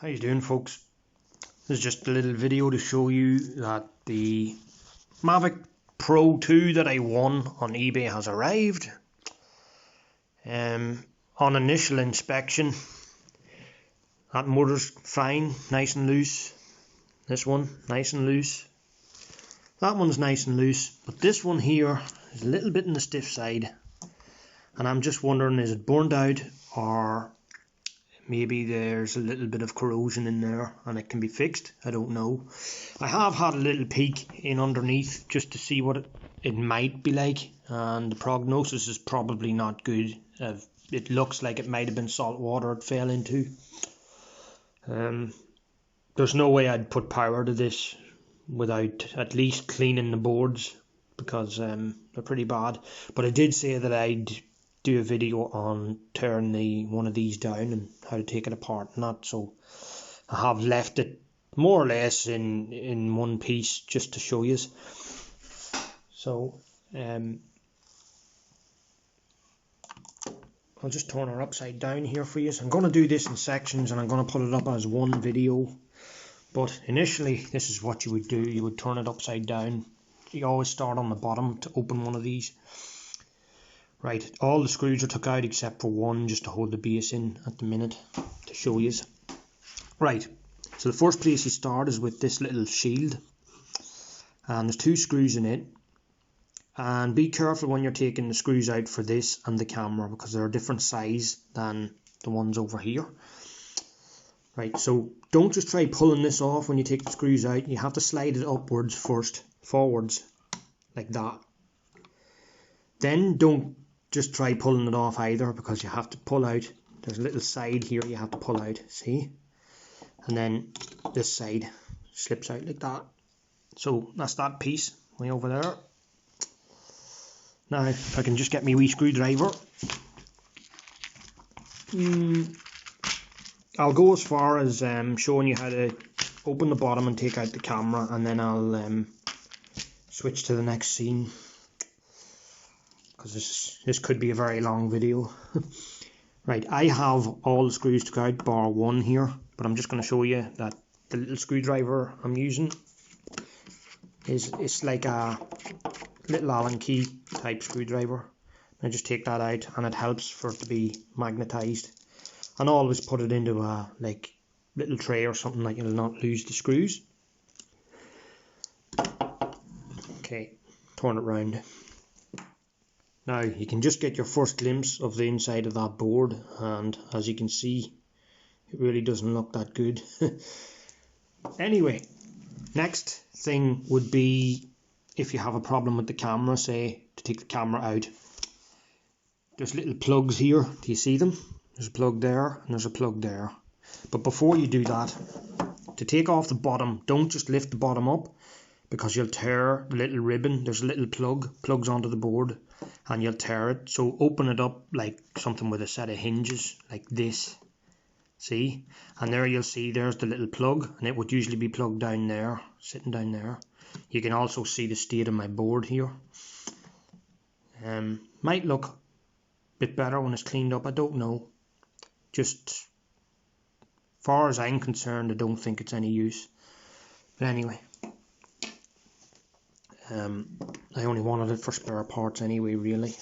How you doing, folks? This is just a little video to show you that the Mavic Pro 2 that I won on eBay has arrived. On initial inspection, that motor's fine, nice and loose. This one, nice and loose. That one's nice and loose, but this one here is a little bit on the stiff side. And I'm just wondering, is it burned out, or maybe there's a little bit of corrosion in there and it can be fixed? I don't know. I have had a little peek in underneath just to see what it might be like, and the prognosis is probably not good. It looks like it might have been salt water it fell into. There's no way I'd put power to this without at least cleaning the boards, because they're pretty bad. But I did say that I'd do a video on tearing one of these down and how to take it apart and that, so I have left it more or less in one piece just to show you. So I'll just turn her upside down here for you. I'm going to do this in sections and I'm going to put it up as one video, but initially this is what you would do. You would turn it upside down. You always start on the bottom to open one of these. Right, all the screws are took out except for one, just to hold the base in at the minute, to show you. Right, so the first place you start is with this little shield, and there's two screws in it. And be careful when you're taking the screws out for this and the camera, because they're a different size than the ones over here. Right, so don't just try pulling this off when you take the screws out. You have to slide it upwards first, forwards, like that. Then don't just try pulling it off either, because you have to pull out. There's a little side here you have to pull out, see? And then this side slips out like that. So that's that piece way over there. Now if I can just get my wee screwdriver. I'll go as far as showing you how to open the bottom and take out the camera, and then I'll switch to the next scene, because this could be a very long video. Right, I have all the screws took out bar one here, but I'm just going to show you that the little screwdriver I'm using it's like a little Allen key type screwdriver. I just take that out and it helps for it to be magnetized, and always put it into a like little tray or something, like you'll not lose the screws. Okay, turn it round. Now you can just get your first glimpse of the inside of that board, and as you can see, it really doesn't look that good. Anyway, next thing would be, if you have a problem with the camera, say to take the camera out, there's little plugs here. Do you see them? There's a plug there and there's a plug there. But before you do that, to take off the bottom, don't just lift the bottom up, because you'll tear the little ribbon. There's a little plugs onto the board, and you'll tear it. So open it up like something with a set of hinges like this, see? And there you'll see there's the little plug, and it would usually be plugged down there, sitting down there. You can also see the state of my board here. Might look a bit better when it's cleaned up, I don't know. Just far as I'm concerned, I don't think it's any use. But anyway, I only wanted it for spare parts anyway, really.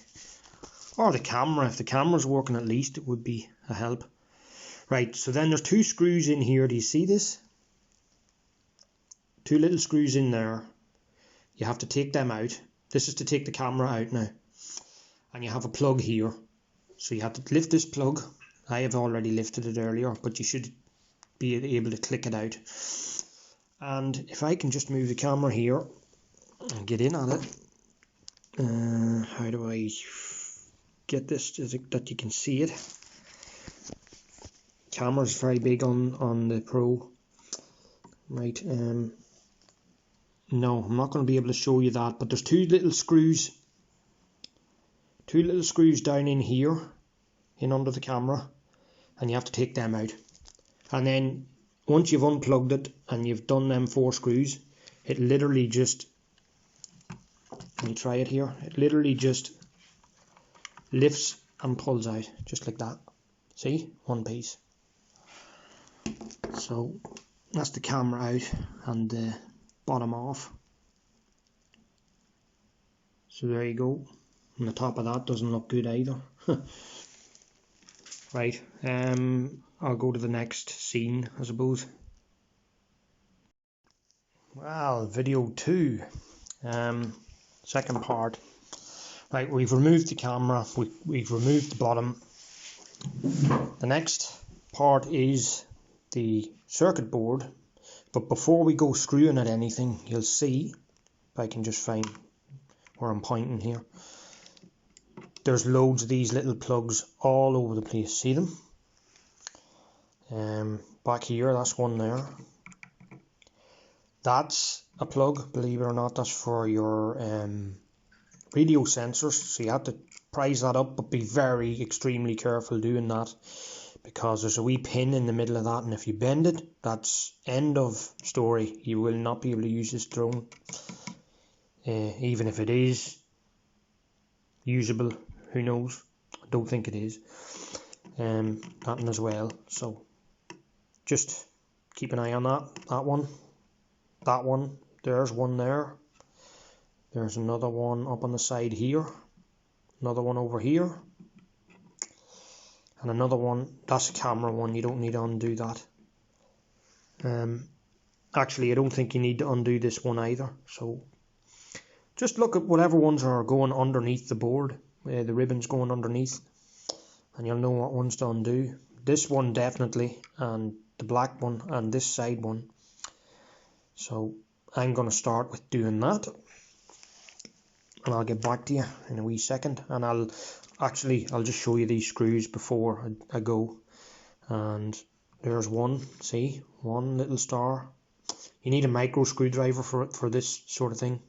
Or the camera. If the camera's working, at least it would be a help. Right, so then there's two screws in here. Do you see this? Two little screws in there. You have to take them out. This is to take the camera out now. And you have a plug here. So you have to lift this plug. I have already lifted it earlier, but you should be able to click it out. And if I can just move the camera here and get in on it. How do I get this that you can see it? Camera's very big on the Pro. Right, no, I'm not going to be able to show you that, but there's two little screws down in here, in under the camera, and you have to take them out. And then once you've unplugged it and you've done them 4 screws, it literally just, let me try it here, it literally just lifts and pulls out, just like that. See, one piece. So that's the camera out and the bottom off. So there you go. And the top of that doesn't look good either. Right, I'll go to the next scene, I suppose. Well, video 2, second part. Right, we've removed the camera, we've removed the bottom. The next part is the circuit board, but before we go screwing at anything, you'll see, if I can just find where I'm pointing here, there's loads of these little plugs all over the place. See them? Back here, that's one there. That's a plug, believe it or not. That's for your radio sensors, so you have to prise that up, but be very extremely careful doing that, because there's a wee pin in the middle of that, and if you bend it, that's end of story. You will not be able to use this drone, even if it is usable. Who knows? I don't think it is. That one as well, so just keep an eye on that one. There's one there. There's another one up on the side here, another one over here, and another one. That's a camera one, you don't need to undo that. Actually, I don't think you need to undo this one either, so just look at whatever ones are going underneath the board, the ribbons going underneath, and you'll know what ones to undo. This one definitely, and the black one, and this side one. So I'm going to start with doing that, and I'll get back to you in a wee second, and I'll just show you these screws before I go. And there's one, see, one little star. You need a micro screwdriver for this sort of thing.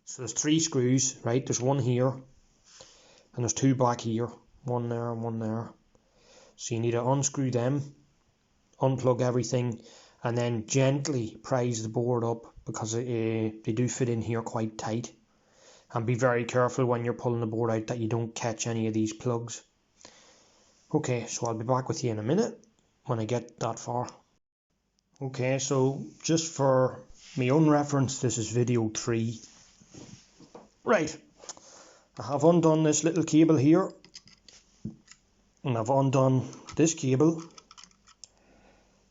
So there's 3 screws, right? There's one here, and there's 2 back here, one there and one there. So you need to unscrew them, unplug everything, and then gently prise the board up, because they do fit in here quite tight. And be very careful when you're pulling the board out that you don't catch any of these plugs. Okay, so I'll be back with you in a minute when I get that far. Okay, so just for my own reference, this is video 3. Right, I have undone this little cable here, and I've undone this cable.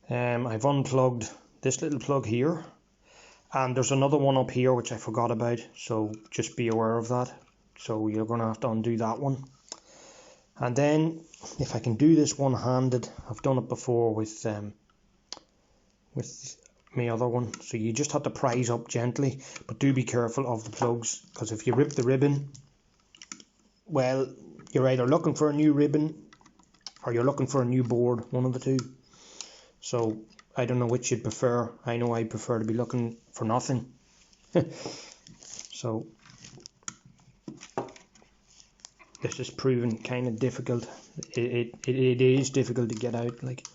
I've unplugged this little plug here, and there's another one up here which I forgot about, so just be aware of that. So you're going to have to undo that one. And then if I can do this one-handed, I've done it before with my other one. So you just have to prise up gently, but do be careful of the plugs, because if you rip the ribbon, well, you're either looking for a new ribbon or you're looking for a new board, one of the two. So I don't know which you'd prefer. I know I prefer to be looking for nothing. So this is proving kind of difficult. It is difficult to get out, like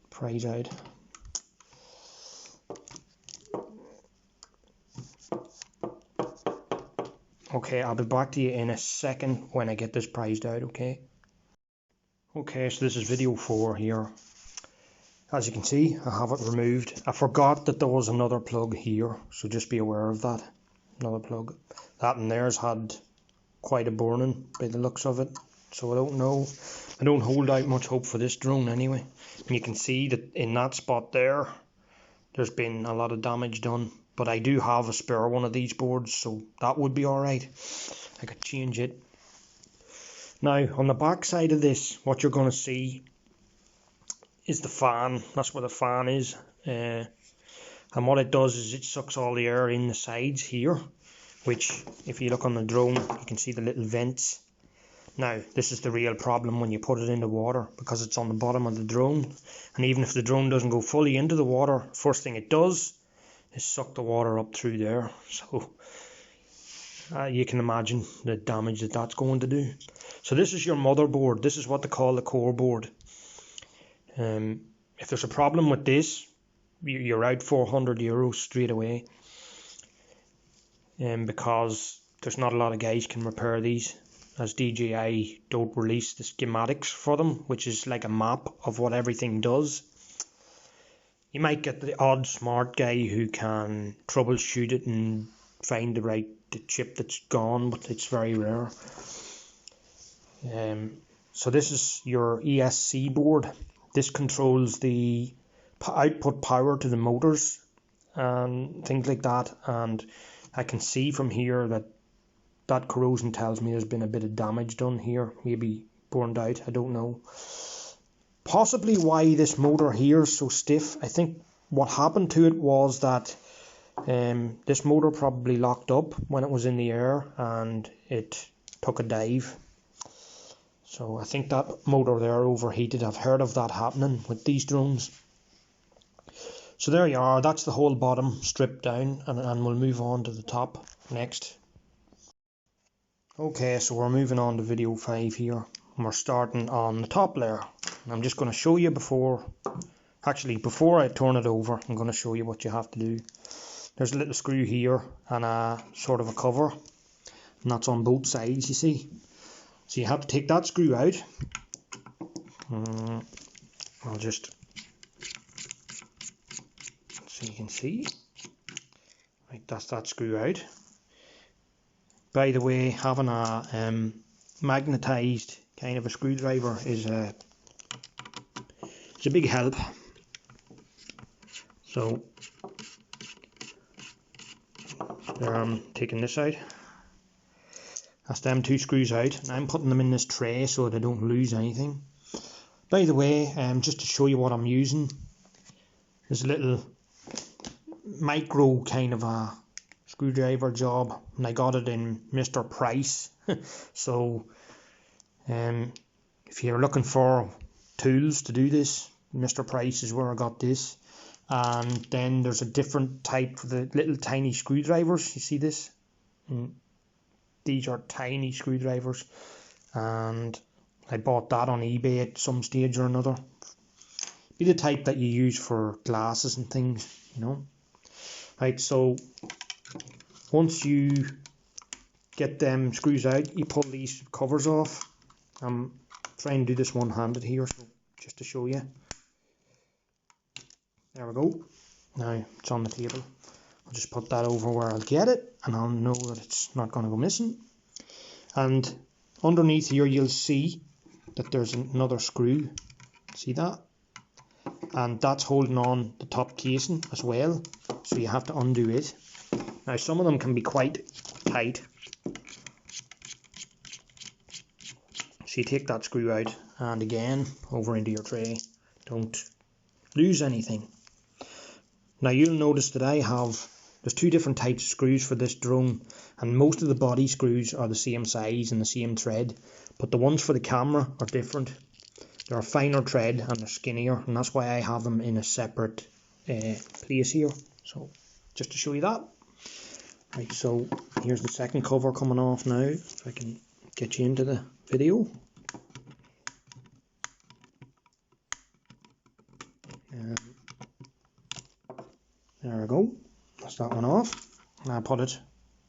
prise out. Okay, I'll be back to you in a second when I get this prized out, okay? Okay, so this is video 4 here. As you can see, I have it removed. I forgot that there was another plug here, so just be aware of that. Another plug. That in there's had quite a burning by the looks of it, so I don't know. I don't hold out much hope for this drone anyway. And you can see that in that spot there's been a lot of damage done. But I do have a spare one of these boards, so that would be alright. I could change it. Now, on the back side of this, what you're going to see is the fan. That's where the fan is. And what it does is it sucks all the air in the sides here, which, if you look on the drone, you can see the little vents. Now, this is the real problem when you put it into water, because it's on the bottom of the drone. And even if the drone doesn't go fully into the water, first thing it does is suck the water up through there. So you can imagine the damage that that's going to do. So this is your motherboard. This is what they call the core board. If there's a problem with this, you're out €400 straight away, because there's not a lot of guys can repair these, as DJI don't release the schematics for them, which is like a map of what everything does. You might get the odd smart guy who can troubleshoot it and find the chip that's gone, but it's very rare. So this is your ESC board. This controls the output power to the motors and things like that, and I can see from here that corrosion tells me there's been a bit of damage done here, maybe burned out, I don't know. Possibly why this motor here is so stiff. I think what happened to it was that this motor probably locked up when it was in the air and it took a dive. So I think that motor there overheated. I've heard of that happening with these drones. So there you are, that's the whole bottom stripped down, and we'll move on to the top next. Okay, so we're moving on to video 5 here, and we're starting on the top layer. And I'm just going to show you before I turn it over, I'm going to show you what you have to do. There's a little screw here and a sort of a cover, and that's on both sides, you see. So you have to take that screw out. I'll just, so you can see, right, that's that screw out. By the way, having a magnetized kind of a screwdriver is a big help. So there, I'm taking this out. That's them two screws out, and I'm putting them in this tray so that I don't lose anything. By the way, just to show you what I'm using, there's a little micro kind of a screwdriver job, and I got it in Mr. Price. So if you're looking for tools to do this, Mr. Price is where I got this. And then there's a different type for the little tiny screwdrivers. You see this? These are tiny screwdrivers, and I bought that on eBay at some stage or another. Be the type that you use for glasses and things, you know. Right, so once you get them screws out, you pull these covers off. I'm trying to do this one-handed here, so just to show you. There we go. Now it's on the table. I'll just put that over where I'll get it, and I'll know that it's not going to go missing. And underneath here you'll see that there's another screw. See that? And that's holding on the top casing as well, so you have to undo it. Now some of them can be quite tight, so you take that screw out and again over into your tray. Don't lose anything. Now you'll notice that there's two different types of screws for this drone, and most of the body screws are the same size and the same thread, but the ones for the camera are different. They're a finer thread and they're skinnier, and that's why I have them in a separate place here. So just to show you that. Right, so here's the second cover coming off now, if I can get you into the video. There we go. That's that one off. And I put it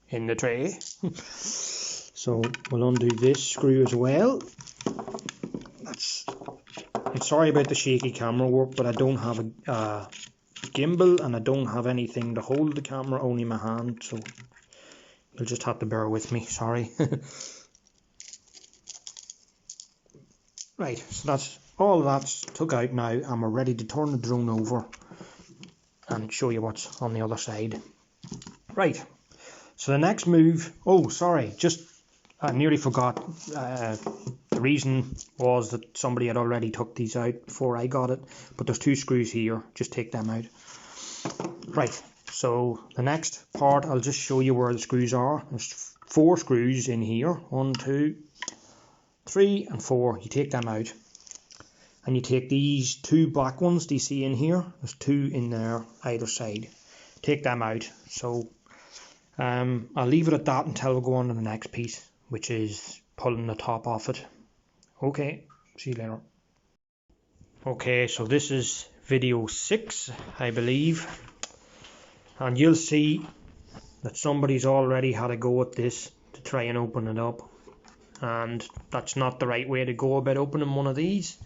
in the tray. So we'll undo this screw as well. I'm sorry about the shaky camera work, but I don't have a gimbal and I don't have anything to hold the camera, only my hand, so you'll just have to bear with me, sorry. Right, so that's all that's took out now, and we're ready to turn the drone over and show you what's on the other side. Right, so the next move, I nearly forgot, the reason was that somebody had already took these out before I got it, but there's two screws here, just take them out. Right, so the next part, I'll just show you where the screws are. There's 4 screws in here, 1, 2, 3 and 4, you take them out. And you take these 2 black ones, do you see in here? There's 2 in there, either side. Take them out. So I'll leave it at that until we go on to the next piece, which is pulling the top off it. Okay, see you later. Okay, so this is video 6, I believe. And you'll see that somebody's already had a go at this to try and open it up. and that's not the right way to go about opening one of these.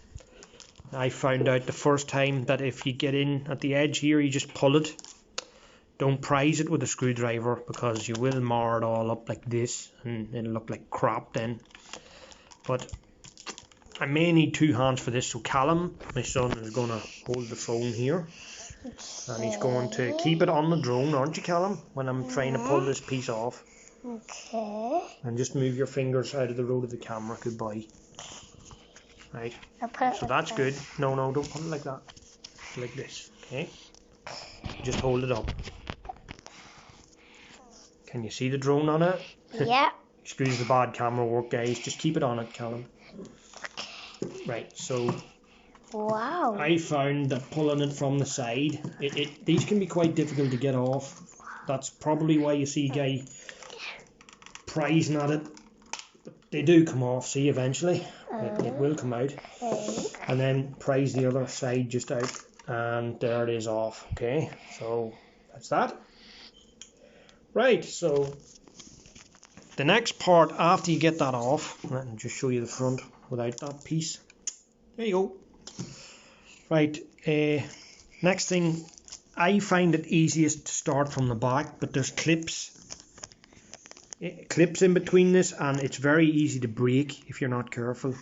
I found out the first time that if you get in at the edge here, you just pull it. Don't prise it with a screwdriver, because you will mar it all up like this and it'll look like crap then. But I may need 2 hands for this, so Callum, my son, is going to hold the phone here. And he's going to keep it on the drone, aren't you, Callum, when I'm trying to pull this piece off. Okay. And just move your fingers out of the road of the camera. Goodbye. Right. So that's good. No, don't put it like that. Like this. Okay. Just hold it up. Can you see the drone on it? Yeah. Excuse the bad camera work, guys. Just keep it on it, Callum. Right, so wow. I found that pulling it from the side, these can be quite difficult to get off. That's probably why you see a guy prising at it. They do come off, see, eventually. It will come out. Okay. And then prise the other side just out, and there it is off. Okay, so that's that. Right, so the next part after you get that off, let me just show you the front without that piece. There you go. Right, next thing, I find it easiest to start from the back, but there's clips in between this, and it's very easy to break if you're not careful.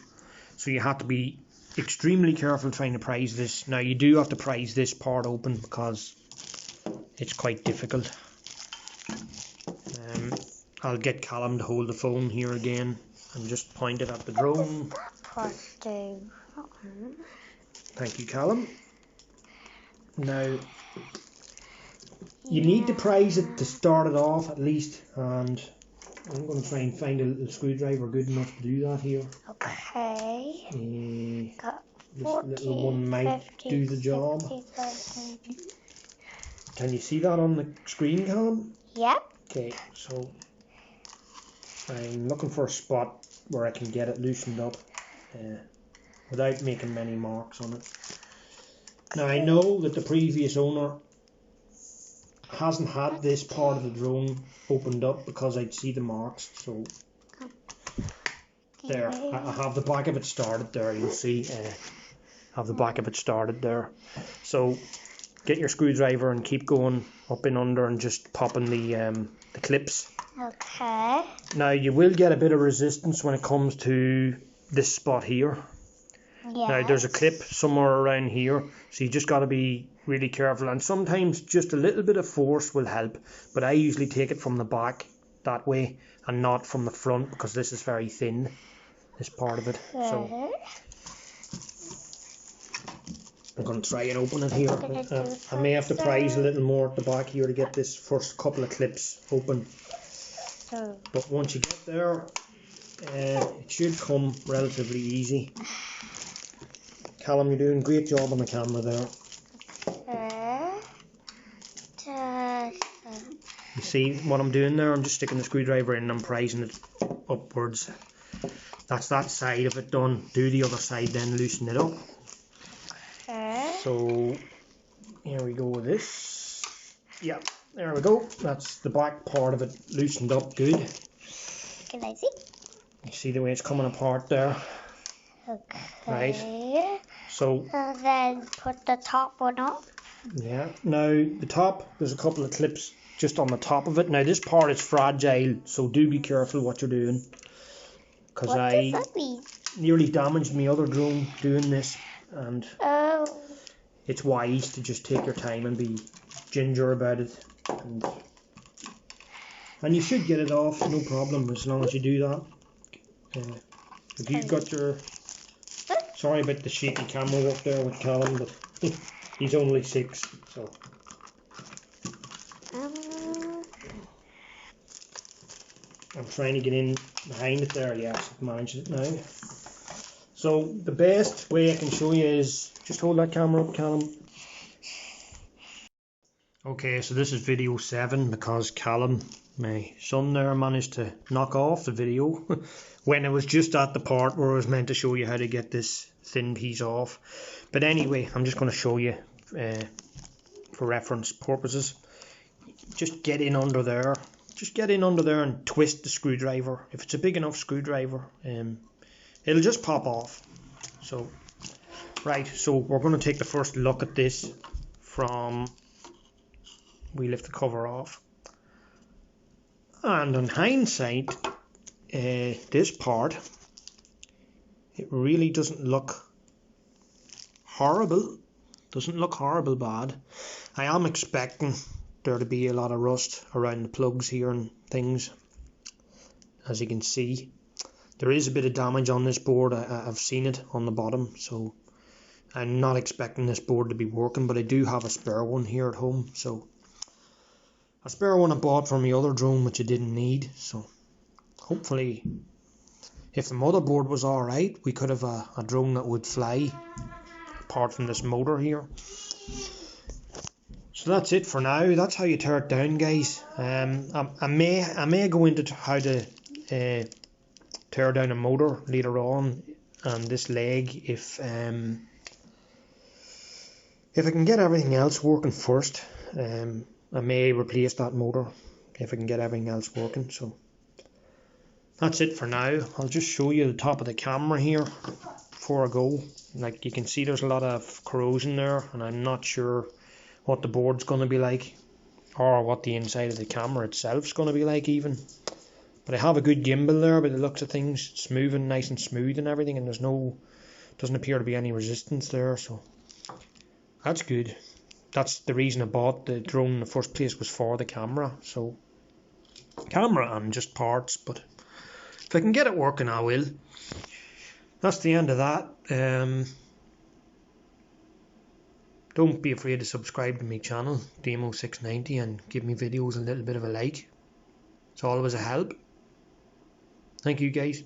So you have to be extremely careful trying to prise this. Now you do have to prise this part open because it's quite difficult. I'll get Callum to hold the phone here again and just point it at the drone. Thank you, Callum. Now, you need to prise it to start it off at least, and I'm going to try and find a little screwdriver good enough to do that here. Okay. This little one might do the job. Can you see that on the screen, Callum? Yep. Okay, so I'm looking for a spot where I can get it loosened up without making many marks on it. Now I know that the previous owner hasn't had this part of the drone opened up because I'd see the marks, so there, I have the back of it started there, you'll see, have the back of it started there. So get your screwdriver and keep going up and under and just popping the clips. Okay. Now you will get a bit of resistance when it comes to this spot here. Yes. Now there's a clip somewhere around here, so you just got to be really careful, and sometimes just a little bit of force will help, but I usually take it from the back that way and not from the front because this is very thin, this part of it. So I'm going to try and open it here. I may have to prise a little more at the back here to get this first couple of clips open, but once you get there it should come relatively easy. Callum, you're doing a great job on the camera there. You see what I'm doing there? I'm just sticking the screwdriver in and I'm prising it upwards. That's that side of it done. Do the other side, then loosen it up. So here we go with this. Yeah, there we go. That's the back part of it loosened up good. Can I see? You see the way it's coming apart there? Okay. Right. So then put the top one up. Yeah. Now the top, there's a couple of clips just on the top of it. Now this part is fragile, so do be careful what you're doing. Because I nearly damaged my other drone doing this, and it's wise to just take your time and be ginger about it. And you should get it off, no problem, as long as you do that. If you've got your... Sorry about the shaky camera work there with Callum, but he's only 6, so... I'm trying to get in behind it there. Yes, I've managed it now. So the best way I can show you is just hold that camera up, Callum. Okay, so this is video 7 because Callum, my son there, managed to knock off the video when I was just at the part where I was meant to show you how to get this thin piece off. But anyway, I'm just going to show you for reference purposes. Just get in under there. just get in under there and twist the screwdriver. If it's a big enough screwdriver, it'll just pop off. So, right, so we're going to take the first look at this from, we lift the cover off. And in hindsight, this part, it really doesn't look horrible. Doesn't look horrible bad. I am expecting there to be a lot of rust around the plugs here and things. As you can see, there is a bit of damage on this board. I've seen it on the bottom, so I'm not expecting this board to be working, but I do have a spare one here at home. So a spare one I bought from my other drone, which I didn't need. So hopefully, if the motherboard was alright, we could have a drone that would fly, apart from this motor here. So that's it for now. That's how you tear it down, guys. I may go into how to tear down a motor later on, and this leg, if I can get everything else working first. I may replace that motor if I can get everything else working. So that's it for now. I'll just show you the top of the camera here before I go. Like you can see, there's a lot of corrosion there, and I'm not sure what the board's going to be like, or what the inside of the camera itself is going to be like even. But I have a good gimbal there by the looks of things. It's moving nice and smooth and everything, and doesn't appear to be any resistance there, so that's good. That's the reason I bought the drone in the first place, was for the camera. So camera and just parts, but if I can get it working, I will. That's the end of that. Don't be afraid to subscribe to my channel, Demo690, and give me videos a little bit of a like. It's always a help. Thank you, guys.